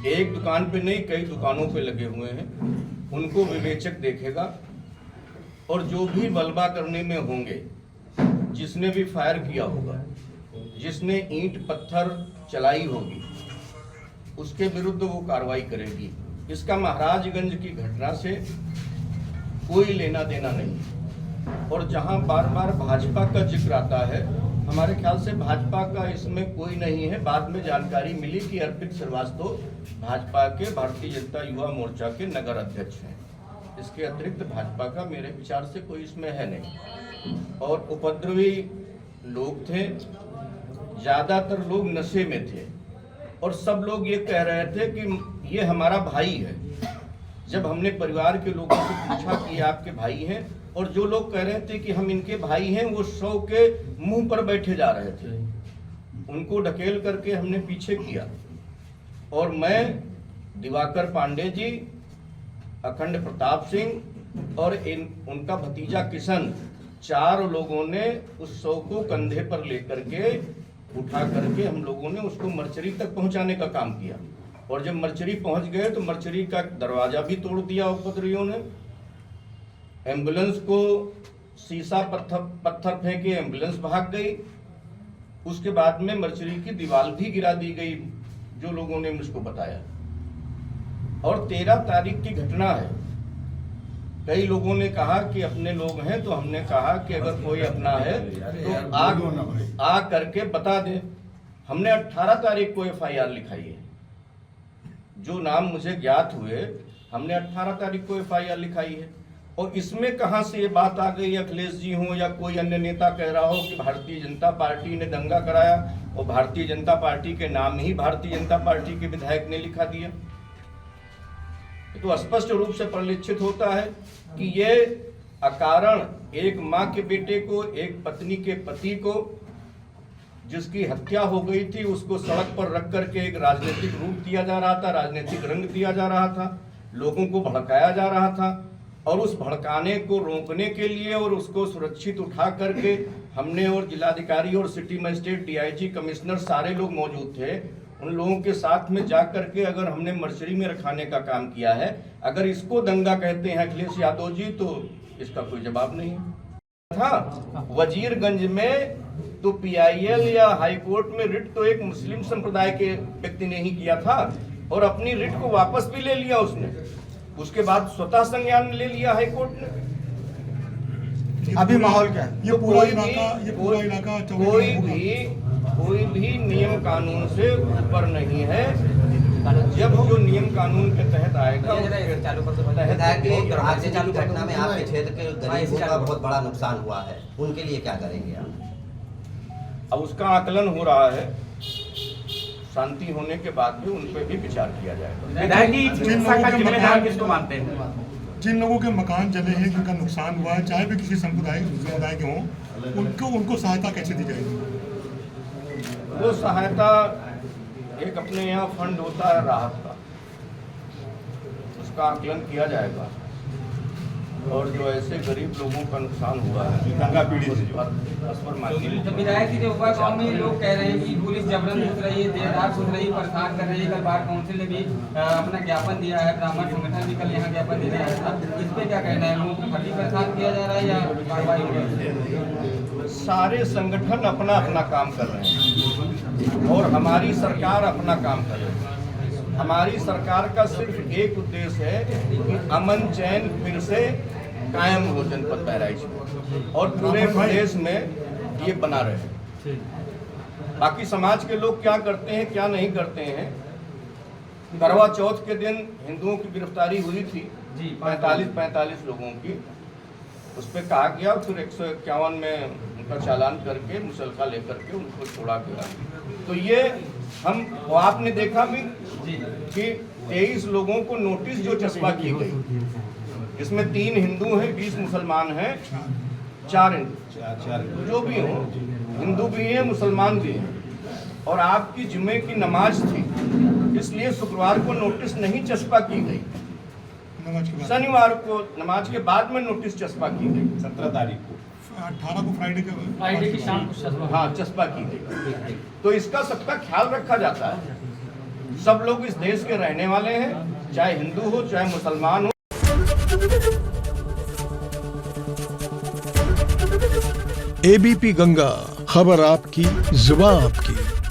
एक दुकान पे नहीं, कई दुकानों पे लगे हुए हैं, उनको विवेचक देखेगा और जो भी मलबा करने में होंगे, जिसने भी फायर किया होगा, जिसने ईंट पत्थर चलाई होगी, उसके विरुद्ध वो कार्रवाई करेगी। इसका महाराजगंज की घटना से कोई लेना देना नहीं। और जहां बार बार भाजपा का जिक्र आता है, हमारे ख्याल से भाजपा का इसमें कोई नहीं है। बाद में जानकारी मिली कि अर्पित श्रीवास्तव भाजपा के भारतीय जनता युवा मोर्चा के नगर अध्यक्ष हैं। इसके अतिरिक्त भाजपा का मेरे विचार से कोई इसमें है नहीं। और उपद्रवी लोग थे, ज्यादातर लोग नशे में थे और सब लोग ये कह रहे थे कि ये हमारा भाई है। जब हमने परिवार के लोगों से पूछा कि आपके भाई हैं, और जो लोग कह रहे थे कि हम इनके भाई हैं, वो 100 के मुंह पर बैठे जा रहे थे। उनको ढकेल करके हमने पीछे किया और मैं, दिवाकर पांडे जी, अखंड प्रताप सिंह और उनका भतीजा किशन, 4 लोगों ने उस 100 को कंधे पर लेकर के उठा करके हम लोगों ने उसको मर्चरी तक पहुंचाने का काम किया। और जब मर्चरी पहुंच गए तो मर्चरी का दरवाजा भी तोड़ दिया उपद्रवियों ने। एम्बुलेंस को शीशा पत्थर फेंके, एम्बुलेंस भाग गई। उसके बाद में मर्चरी की दीवार भी गिरा दी गई, जो लोगों ने मुझको बताया। और 13 तारीख की घटना है। कई लोगों ने कहा कि अपने लोग हैं, तो हमने कहा कि अगर कोई अपना है तो आ करके बता दे। हमने 18 तारीख को FIR लिखाई है। जो नाम मुझे ज्ञात हुए, हमने 18 तारीख को FIR लिखाई है। और इसमें कहां से ये बात आ गई, अखिलेश जी हो या कोई अन्य नेता कह रहा हो कि भारतीय जनता पार्टी ने दंगा कराया, और भारतीय जनता पार्टी के नाम ही भारतीय जनता पार्टी के विधायक ने लिखा दिया। तो स्पष्ट रूप से परिलक्षित होता है कि ये अकारण एक मां के बेटे को, एक पत्नी के पति को, जिसकी हत्या हो गई थी, उसको सड़क पर रख करके एक राजनीतिक रूप दिया जा रहा था, राजनीतिक रंग दिया जा रहा था, लोगों को भड़काया जा रहा था। और उस भड़काने को रोकने के लिए और उसको सुरक्षित उठा करके हमने, और जिलाधिकारी और सिटी मजिस्ट्रेट, DIG, कमिश्नर, सारे लोग मौजूद थे। उन लोगों के साथ में जा करके अगर हमने मर्चरी में रखाने का काम किया है, अगर इसको दंगा कहते हैं अखिलेश यादव जी, तो इसका कोई जवाब नहीं था। वजीरगंज में तो PIL या हाईकोर्ट में रिट तो एक मुस्लिम संप्रदाय के व्यक्ति ने ही किया था, और अपनी रिट को वापस भी ले लिया उसने। उसके बाद स्वतः संज्ञान ले लिया हाईकोर्ट ने। अभी माहौल क्या है? ये पूरा इलाका कोई भी नियम कानून से ऊपर नहीं है। जब जो नियम कानून के तहत आएगा, चालू घटना में आपके क्षेत्र के गरीबों का बहुत बड़ा नुकसान हुआ है, उनके लिए क्या करेंगे आप? अब उसका आकलन हो रहा है, शांति होने के बाद भी उन पर भी विचार किया जाएगा। विधायक जी, जिम्मेदार किसको मानते हैं? जिन लोगों के मकान जले हैं, जिनका नुकसान हुआ है, चाहे भी किसी समुदाय के हों, उनको सहायता कैसे दी जाएगी? वो सहायता एक अपने यहाँ फंड होता है राहत का, उसका आकलन किया जाएगा। और जो ऐसे गरीब लोगों का नुकसान हुआ है, दंगा पीड़ित, विधायक जी, देवबा गांव में लोग कह रहे हैं कि पुलिस जबरन घुस रही है, देर रात घुस रही है, परेशान कर रही है। कल बार काउंसिल ने भी अपना ज्ञापन दिया है, ब्राह्मण संगठन भी कल यहाँ ज्ञापन देने आया था। इस पे क्या कहना है? लोगों को फटी परेशान किया जा रहा है या कार्रवाई हो रही है? सारे संगठन अपना अपना काम कर रहे हैं और हमारी सरकार अपना काम कर रही है। हमारी सरकार का सिर्फ एक उद्देश्य है कि अमन चैन फिर से कायम हो जनपद बहराइच में, और पूरे प्रदेश में ये बना रहे। बाकी समाज के लोग क्या करते हैं, क्या नहीं करते हैं। करवा चौथ के दिन हिंदुओं की गिरफ्तारी हुई थी 45 लोगों की, उस पर कहा गया, फिर 151 में उनका चालान करके मुसलका लेकर के उनको छोड़ा गया। तो ये वो आपने देखा भी कि 23 लोगों को नोटिस जो चस्पा की गई, जिसमें 3 हिंदू हैं, 20 मुसलमान हैं, 4 हिंदू, जो भी हो, हिंदू भी हैं, मुसलमान भी हैं। और आपकी जुमे की नमाज थी, इसलिए शुक्रवार को नोटिस नहीं चस्पा की गई, शनिवार को नमाज के बाद में नोटिस चस्पा की गई। 17 तारीख को, 18 को फ्राइडे की शाम को हाँ चस्पा की गई। तो इसका सबका ख्याल रखा जाता है। सब लोग इस देश के रहने वाले हैं, चाहे हिंदू हो चाहे मुसलमान हो। एबीपी गंगा, खबर आपकी, जुबान आपकी।